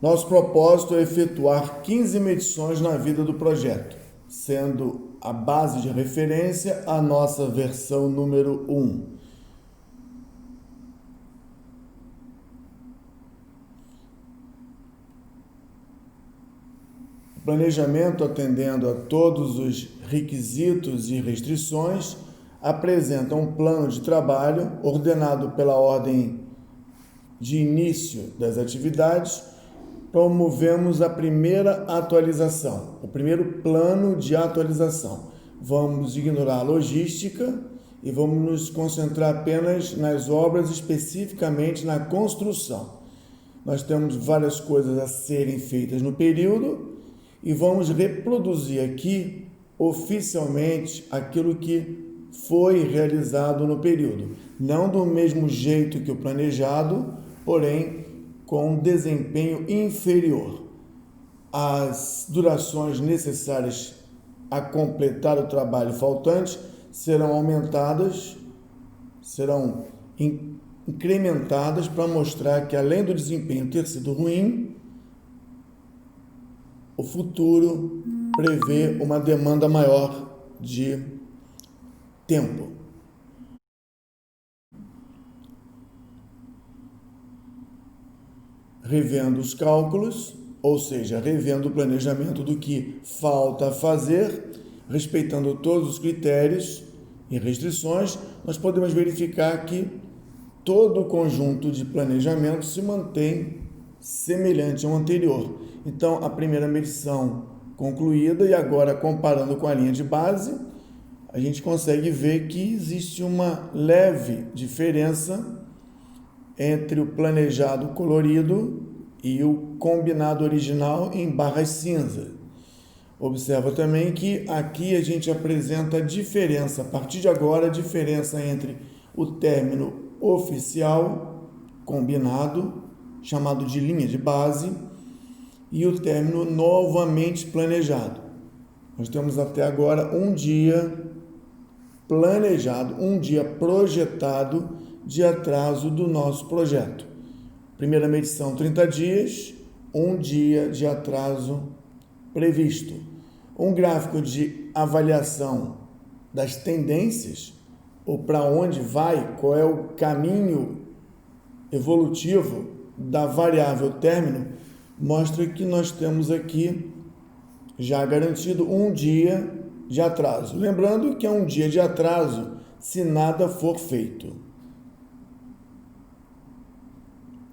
Nosso propósito é efetuar 15 medições na vida do projeto, sendo a base de referência a nossa versão número 1. O planejamento, atendendo a todos os requisitos e restrições, apresenta um plano de trabalho ordenado pela ordem de início das atividades. Promovemos a primeira atualização, o primeiro plano de atualização. Vamos ignorar a logística e vamos nos concentrar apenas nas obras, especificamente na construção. Nós temos várias coisas a serem feitas no período e vamos reproduzir aqui oficialmente aquilo que foi realizado no período. Não do mesmo jeito que o planejado, porém com um desempenho inferior. As durações necessárias a completar o trabalho faltante serão aumentadas, serão incrementadas para mostrar que, além do desempenho ter sido ruim, o futuro prevê uma demanda maior de tempo. Revendo os cálculos, ou seja, revendo o planejamento do que falta fazer, respeitando todos os critérios e restrições, nós podemos verificar que todo o conjunto de planejamento se mantém semelhante ao anterior. Então, a primeira medição concluída e agora comparando com a linha de base, a gente consegue ver que existe uma leve diferença entre o planejado colorido e o combinado original em barras cinza. Observa também que aqui a gente apresenta a diferença, a partir de agora, a diferença entre o término oficial combinado, chamado de linha de base, e o término novamente planejado. Nós temos até agora um dia planejado, um dia projetado de atraso do nosso projeto. Primeira medição, 30 dias, um dia de atraso previsto. Um gráfico de avaliação das tendências, ou para onde vai, qual é o caminho evolutivo da variável término, mostra que nós temos aqui já garantido um dia de atraso. Lembrando que é um dia de atraso se nada for feito.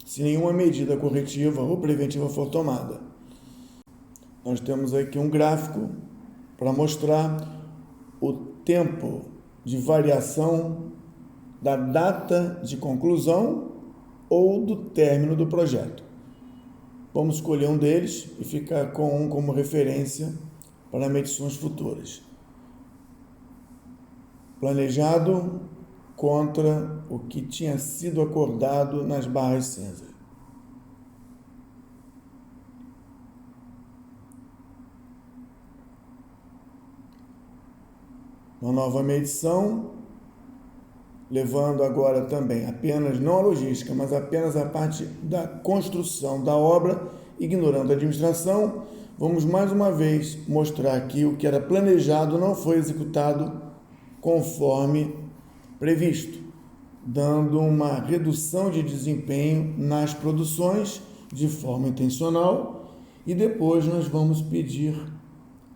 Se nenhuma medida corretiva ou preventiva for tomada. Nós temos aqui um gráfico para mostrar o tempo de variação da data de conclusão ou do término do projeto. Vamos escolher um deles e ficar com um como referência para medições futuras. Planejado contra o que tinha sido acordado nas barras cinza. Uma nova medição, levando agora também apenas, não a logística, mas apenas a parte da construção da obra, ignorando a administração. Vamos mais uma vez mostrar que o que era planejado não foi executado conforme previsto, dando uma redução de desempenho nas produções de forma intencional, e depois nós vamos pedir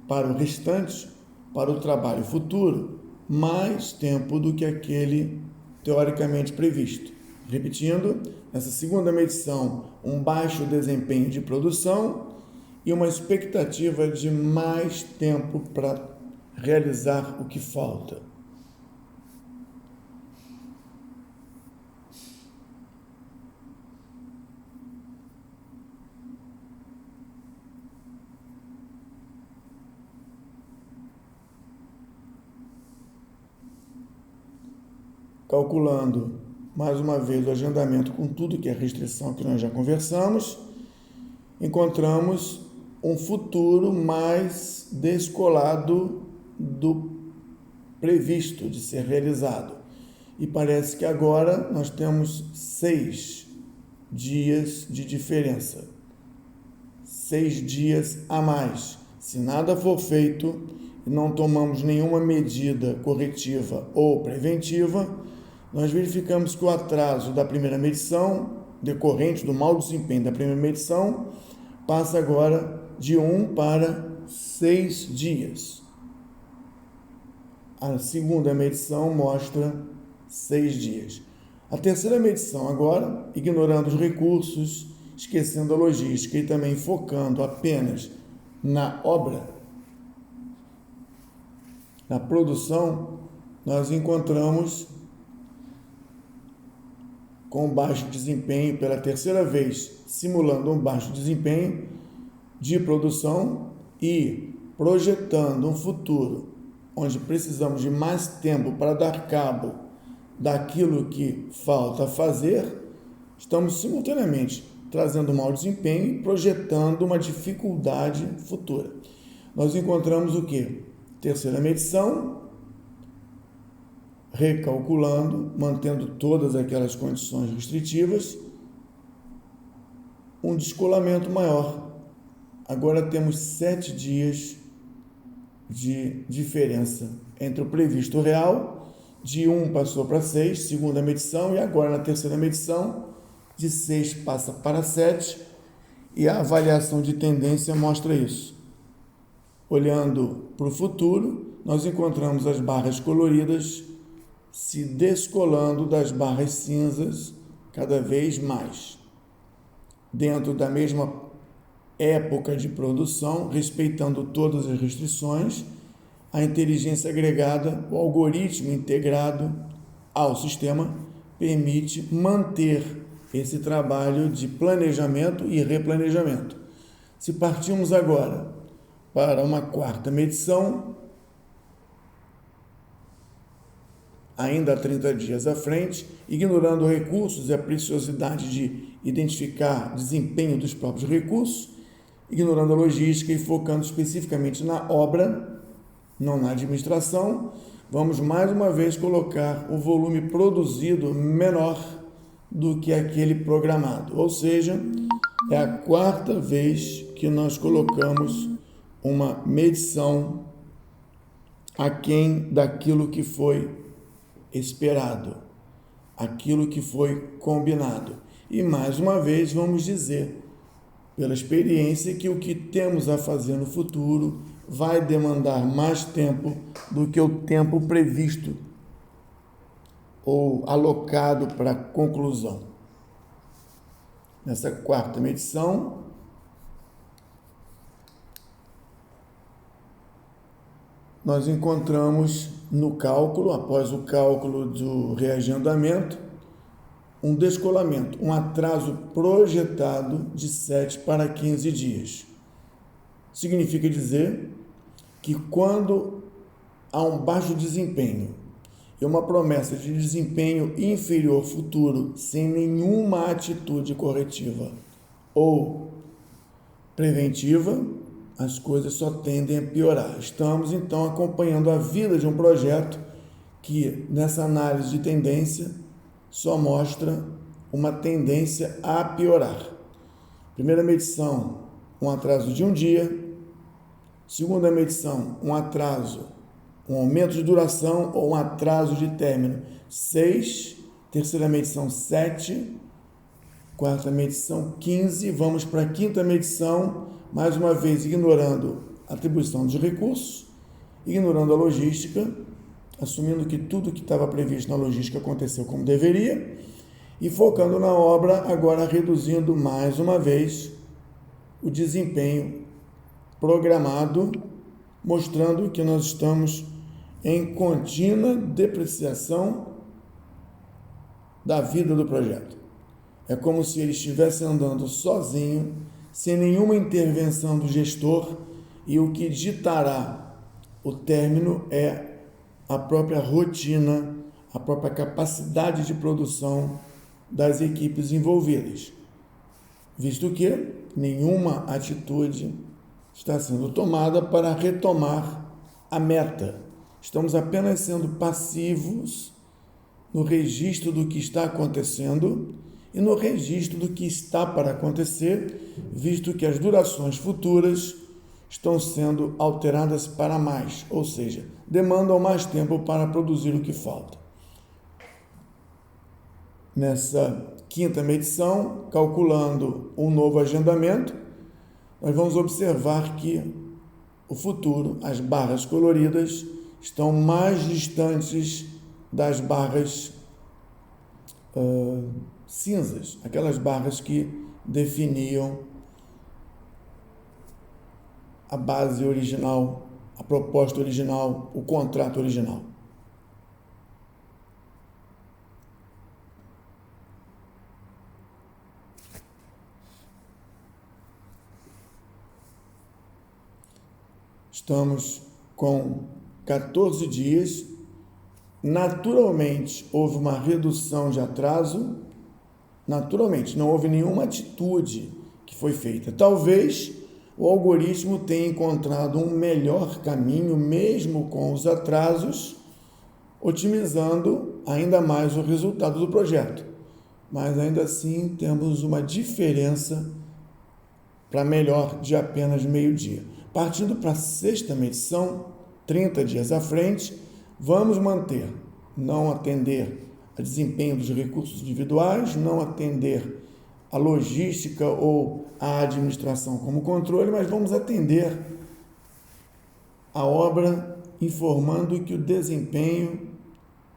para o restante, para o trabalho futuro, mais tempo do que aquele teoricamente previsto. Repetindo, nessa segunda medição, um baixo desempenho de produção e uma expectativa de mais tempo para realizar o que falta. Calculando mais uma vez o agendamento com tudo que é restrição que nós já conversamos, encontramos um futuro mais descolado do previsto de ser realizado. E parece que agora nós temos 6 dias de diferença. 6 dias a mais. Se nada for feito e não tomamos nenhuma medida corretiva ou preventiva, nós verificamos que o atraso da primeira medição, decorrente do mau desempenho da primeira medição, passa agora de 1 para 6 dias. A segunda medição mostra 6 dias. A terceira medição agora, ignorando os recursos, esquecendo a logística e também focando apenas na obra, na produção, nós encontramos com baixo desempenho pela terceira vez, simulando um baixo desempenho de produção e projetando um futuro onde precisamos de mais tempo para dar cabo daquilo que falta fazer. Estamos simultaneamente trazendo mau desempenho e projetando uma dificuldade futura. Nós encontramos o quê? Terceira medição, recalculando, mantendo todas aquelas condições restritivas, um descolamento maior. Agora temos 7 dias de diferença entre o previsto real, de 1 passou para 6, segunda medição, e agora na terceira medição, de 6 passa para 7, e a avaliação de tendência mostra isso. Olhando para o futuro, nós encontramos as barras coloridas se descolando das barras cinzas cada vez mais. Dentro da mesma época de produção, respeitando todas as restrições, a inteligência agregada, o algoritmo integrado ao sistema, permite manter esse trabalho de planejamento e replanejamento. Se partimos agora para uma quarta medição, ainda há 30 dias à frente, ignorando recursos e a preciosidade de identificar desempenho dos próprios recursos, ignorando a logística e focando especificamente na obra, não na administração, vamos mais uma vez colocar o volume produzido menor do que aquele programado. Ou seja, é a quarta vez que nós colocamos uma medição aquém daquilo que foi esperado, aquilo que foi combinado. E mais uma vez vamos dizer, pela experiência, que o que temos a fazer no futuro vai demandar mais tempo do que o tempo previsto ou alocado para a conclusão. Nessa quarta medição, nós encontramos no cálculo, após o cálculo do reagendamento, um descolamento, um atraso projetado de 7 para 15 dias. Significa dizer que quando há um baixo desempenho e uma promessa de desempenho inferior futuro sem nenhuma atitude corretiva ou preventiva, as coisas só tendem a piorar. Estamos, então, acompanhando a vida de um projeto que, nessa análise de tendência, só mostra uma tendência a piorar. Primeira medição, um atraso de 1 dia. Segunda medição, um atraso, um aumento de duração ou um atraso de término, 6. Terceira medição, 7. Quarta medição, 15. Vamos para a quinta medição, mais uma vez ignorando a atribuição dos recursos, ignorando a logística, assumindo que tudo que estava previsto na logística aconteceu como deveria, e focando na obra, agora reduzindo mais uma vez o desempenho programado, mostrando que nós estamos em contínua depreciação da vida do projeto. É como se ele estivesse andando sozinho, sem nenhuma intervenção do gestor, e o que ditará o término é a própria rotina, a própria capacidade de produção das equipes envolvidas, visto que nenhuma atitude está sendo tomada para retomar a meta. Estamos apenas sendo passivos no registro do que está acontecendo e no registro do que está para acontecer, visto que as durações futuras estão sendo alteradas para mais, ou seja, demandam mais tempo para produzir o que falta. Nessa quinta medição, calculando um novo agendamento, nós vamos observar que o futuro, as barras coloridas, estão mais distantes das barras cinzas, aquelas barras que definiam a base original, a proposta original, o contrato original. Estamos com 14 dias. Naturalmente, houve uma redução de atraso. Naturalmente, não houve nenhuma atitude que foi feita. Talvez o algoritmo tenha encontrado um melhor caminho, mesmo com os atrasos, otimizando ainda mais o resultado do projeto. Mas ainda assim temos uma diferença para melhor de apenas meio-dia. Partindo para a sexta medição, 30 dias à frente, vamos manter, não atender a desempenho dos recursos individuais, não atender a logística ou a administração como controle, mas vamos atender a obra informando que o desempenho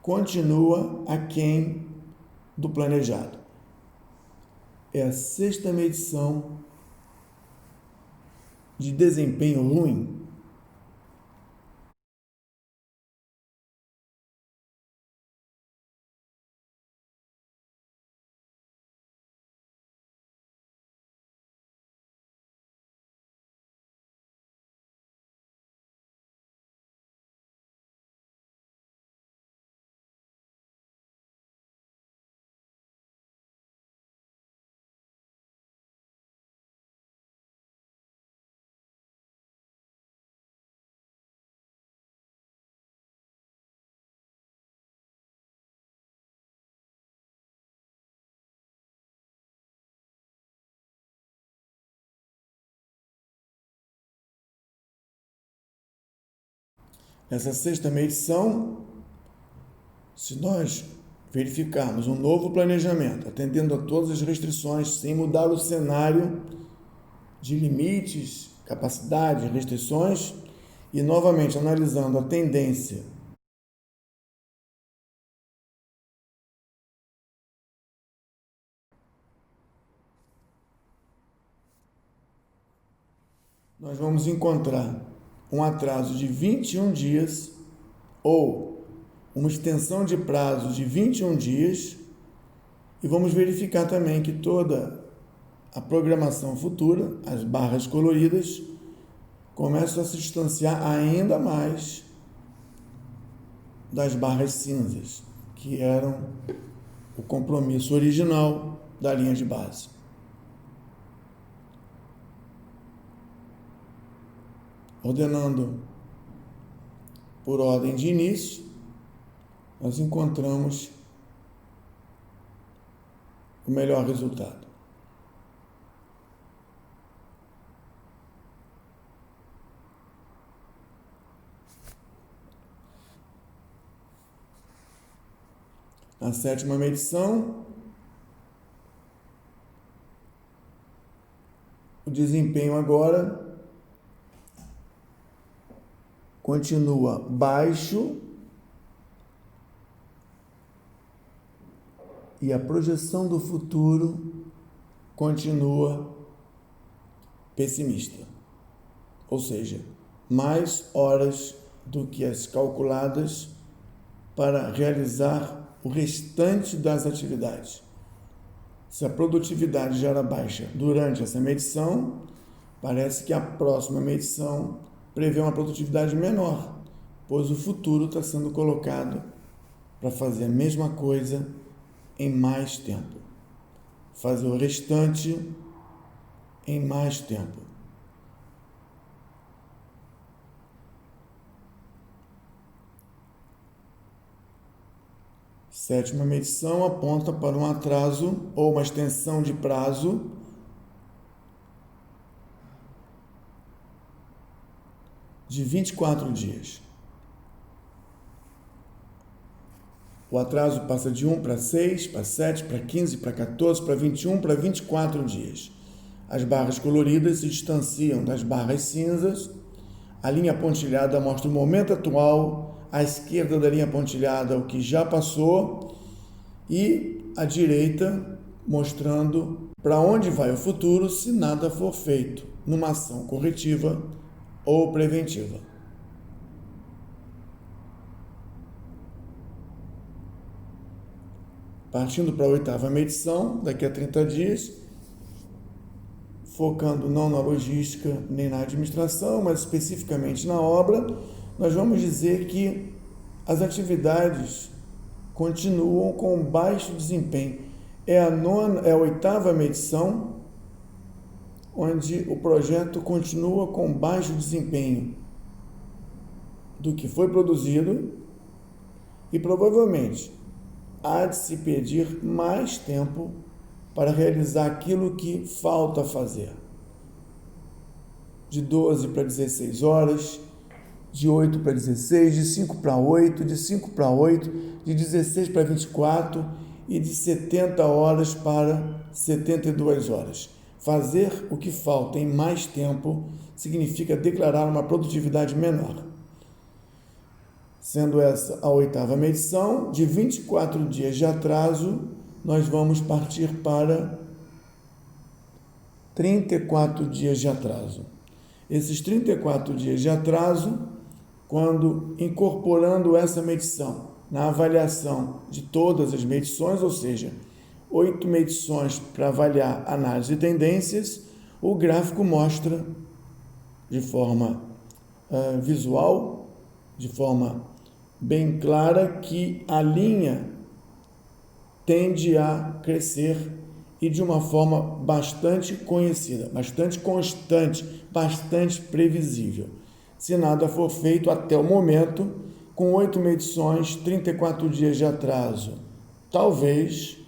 continua aquém do planejado. É a sexta medição de desempenho ruim. Nessa sexta medição, se nós verificarmos um novo planejamento, atendendo a todas as restrições, sem mudar o cenário de limites, capacidades, restrições, e novamente analisando a tendência nós vamos encontrar um atraso de 21 dias ou uma extensão de prazo de 21 dias e vamos verificar também que toda a programação futura, as barras coloridas, começam a se distanciar ainda mais das barras cinzas, que eram o compromisso original da linha de base. Ordenando por ordem de início, nós encontramos o melhor resultado. Na sétima medição, o desempenho agora continua baixo e a projeção do futuro continua pessimista. Ou seja, mais horas do que as calculadas para realizar o restante das atividades. Se a produtividade já era baixa durante essa medição, parece que a próxima medição prevê uma produtividade menor, pois o futuro está sendo colocado para fazer a mesma coisa em mais tempo. Fazer o restante em mais tempo. Sétima medição aponta para um atraso ou uma extensão de prazo de 24 dias. O atraso passa de 1 para 6, para 7, para 15, para 14, para 21, para 24 dias. As barras coloridas se distanciam das barras cinzas. A linha pontilhada mostra o momento atual, à esquerda da linha pontilhada o que já passou e à direita mostrando para onde vai o futuro se nada for feito numa ação corretiva ou preventiva. Partindo para a oitava medição, daqui a 30 dias, focando não na logística nem na administração, mas especificamente na obra, nós vamos dizer que as atividades continuam com baixo desempenho. É a oitava medição, onde o projeto continua com baixo desempenho do que foi produzido e provavelmente há de se pedir mais tempo para realizar aquilo que falta fazer. De 12 para 16 horas, de 8 para 16, de 5 para 8, de 5 para 8, de 16 para 24 e de 70 horas para 72 horas. Fazer o que falta em mais tempo significa declarar uma produtividade menor. Sendo essa a oitava medição, de 24 dias de atraso, nós vamos partir para 34 dias de atraso. Esses 34 dias de atraso, quando incorporando essa medição na avaliação de todas as medições, ou seja, 8 medições para avaliar análise de tendências, o gráfico mostra de forma visual, de forma bem clara, que a linha tende a crescer e de uma forma bastante conhecida, bastante constante, bastante previsível. Se nada for feito até o momento, com 8 medições, 34 dias de atraso, talvez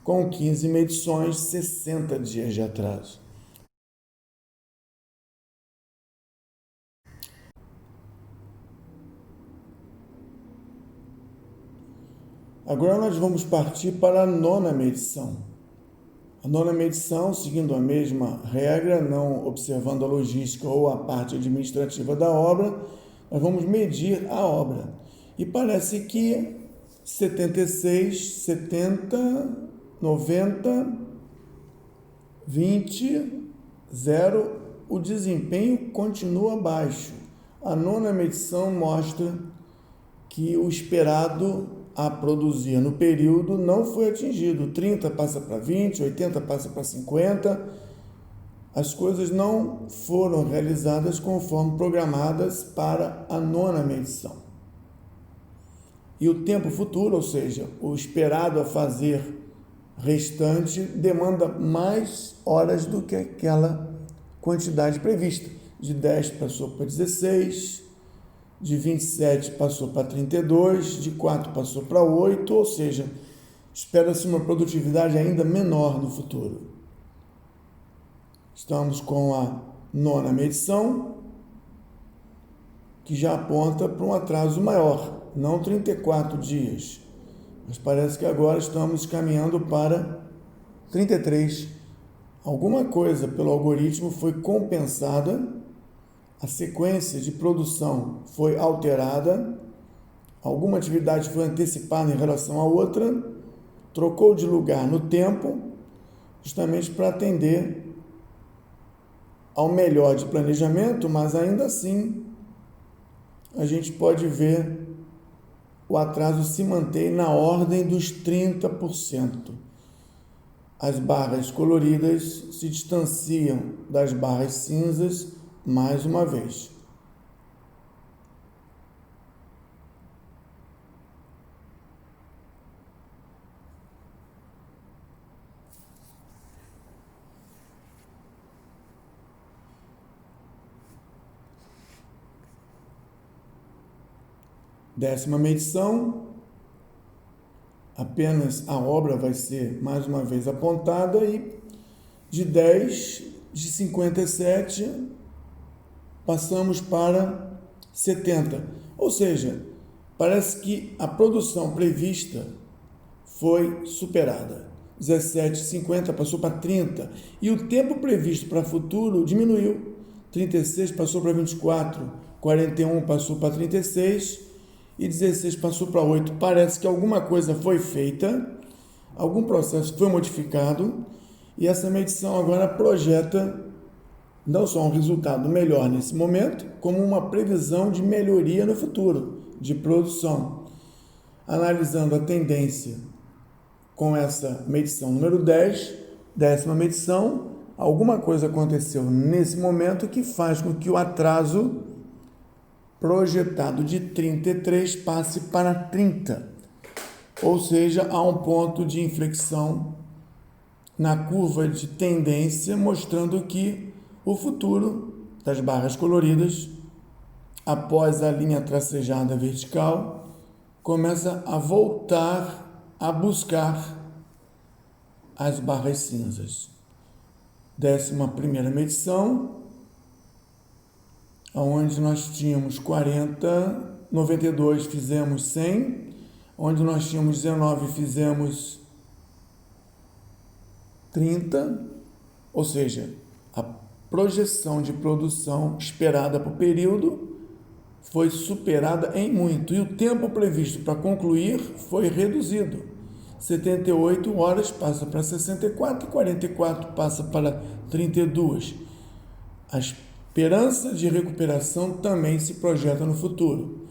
com 15 medições, 60 dias de atraso. Agora nós vamos partir para a nona medição. A nona medição, seguindo a mesma regra, não observando a logística ou a parte administrativa da obra, nós vamos medir a obra. E parece que 76, 70, 90, 20, 0, o desempenho continua baixo. A nona medição mostra que o esperado a produzir no período não foi atingido. 30 passa para 20, 80 passa para 50. As coisas não foram realizadas conforme programadas para a nona medição. E o tempo futuro, ou seja, o esperado a fazer restante, demanda mais horas do que aquela quantidade prevista. De 10 passou para 16, de 27 passou para 32, de 4 passou para 8, ou seja, espera-se uma produtividade ainda menor no futuro. Estamos com a nona medição, que já aponta para um atraso maior, não 34 dias, mas parece que agora estamos caminhando para 33. Alguma coisa pelo algoritmo foi compensada, a sequência de produção foi alterada, alguma atividade foi antecipada em relação à outra, trocou de lugar no tempo, justamente para atender ao melhor de planejamento, mas ainda assim a gente pode ver o atraso se manter na ordem dos 30%. As barras coloridas se distanciam das barras cinzas mais uma vez. Décima medição, apenas a obra vai ser mais uma vez apontada e de 57 passamos para 70. Ou seja, parece que a produção prevista foi superada. 17,50 passou para 30 e o tempo previsto para futuro diminuiu. 36 passou para 24, 41 passou para 36 e 16 passou para 8. Parece que alguma coisa foi feita, algum processo foi modificado e essa medição agora projeta não só um resultado melhor nesse momento, como uma previsão de melhoria no futuro, de produção. Analisando a tendência com essa medição número 10, 10ª medição, alguma coisa aconteceu nesse momento que faz com que o atraso projetado de 33 passe para 30. Ou seja, há um ponto de inflexão na curva de tendência, mostrando que o futuro das barras coloridas, após a linha tracejada vertical, começa a voltar a buscar as barras cinzas. 11ª medição, onde nós tínhamos 40, 92 fizemos 100, onde nós tínhamos 19 fizemos 30, ou seja, a projeção de produção esperada para o período foi superada em muito e o tempo previsto para concluir foi reduzido. 78 horas passa para 64 e 44 passa para 32. A esperança de recuperação também se projeta no futuro.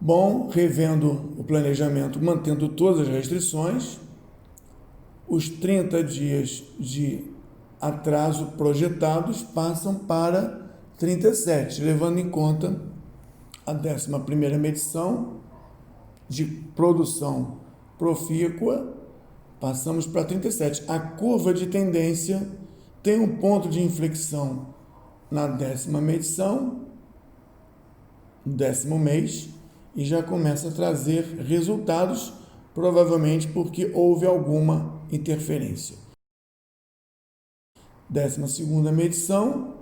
Bom, revendo o planejamento, mantendo todas as restrições, os 30 dias de atraso projetados passam para 37, levando em conta a 11ª medição de produção profícua, passamos para 37. A curva de tendência tem um ponto de inflexão na 10ª medição, no 10º mês, e já começa a trazer resultados, provavelmente porque houve alguma interferência. 12ª medição,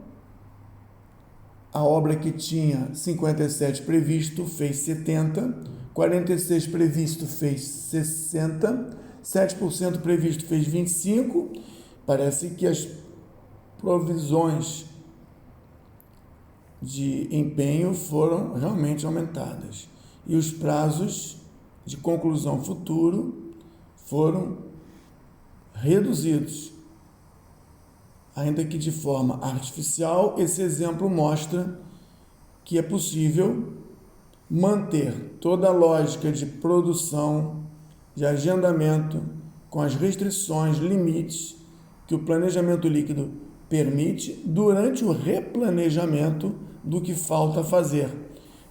a obra que tinha 57 previsto fez 70, 46 previsto fez 60, 7% previsto fez 25. Parece que as provisões de empenho foram realmente aumentadas e os prazos de conclusão futuro foram reduzidos. Ainda que de forma artificial, esse exemplo mostra que é possível manter toda a lógica de produção, de agendamento, com as restrições, limites que o planejamento líquido permite durante o replanejamento do que falta fazer.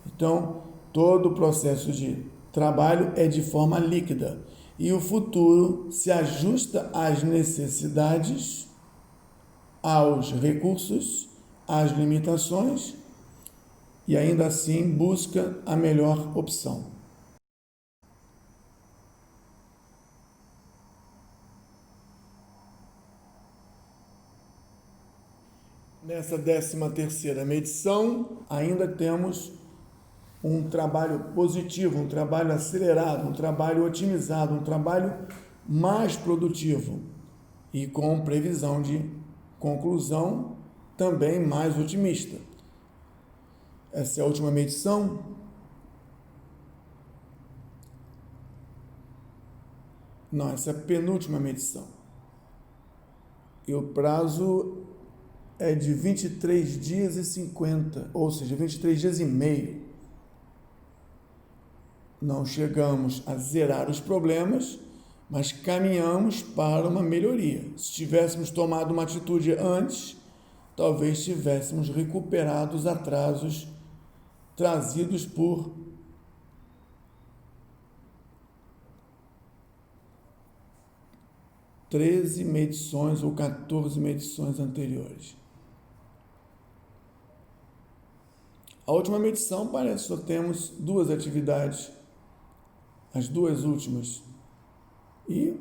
Então, todo o processo de trabalho é de forma líquida e o futuro se ajusta às necessidades, aos recursos, às limitações e ainda assim busca a melhor opção. Nessa 13ª medição, ainda temos um trabalho positivo, um trabalho acelerado, um trabalho otimizado, um trabalho mais produtivo e com previsão de conclusão também mais otimista. Essa é a última medição. Não, essa é a penúltima medição. E o prazo é de 23 dias e 50, ou seja, 23 dias e meio. Não chegamos a zerar os problemas, mas caminhamos para uma melhoria. Se tivéssemos tomado uma atitude antes, talvez tivéssemos recuperado os atrasos trazidos por treze medições ou 14 medições anteriores. A última medição parece que só temos duas atividades as duas últimas, e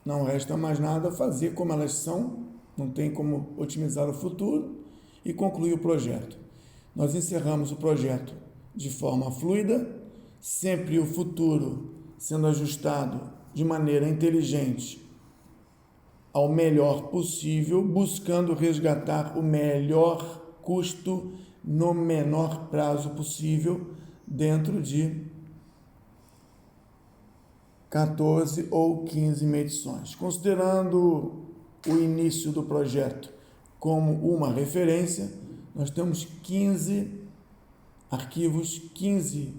não resta mais nada fazer como elas são, não tem como otimizar o futuro e concluir o projeto. Nós encerramos o projeto de forma fluida, sempre o futuro sendo ajustado de maneira inteligente ao melhor possível, buscando resgatar o melhor custo no menor prazo possível, dentro de 14 ou 15 medições. Considerando o início do projeto como uma referência, nós temos 15 arquivos, 15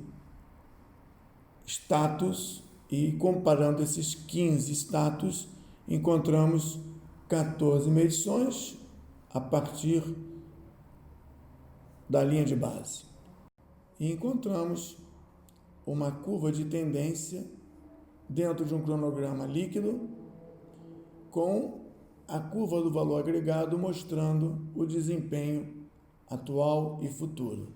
status, e comparando esses 15 status, encontramos 14 medições a partir da linha de base. E encontramos uma curva de tendência dentro de um cronograma líquido, com a curva do valor agregado mostrando o desempenho atual e futuro.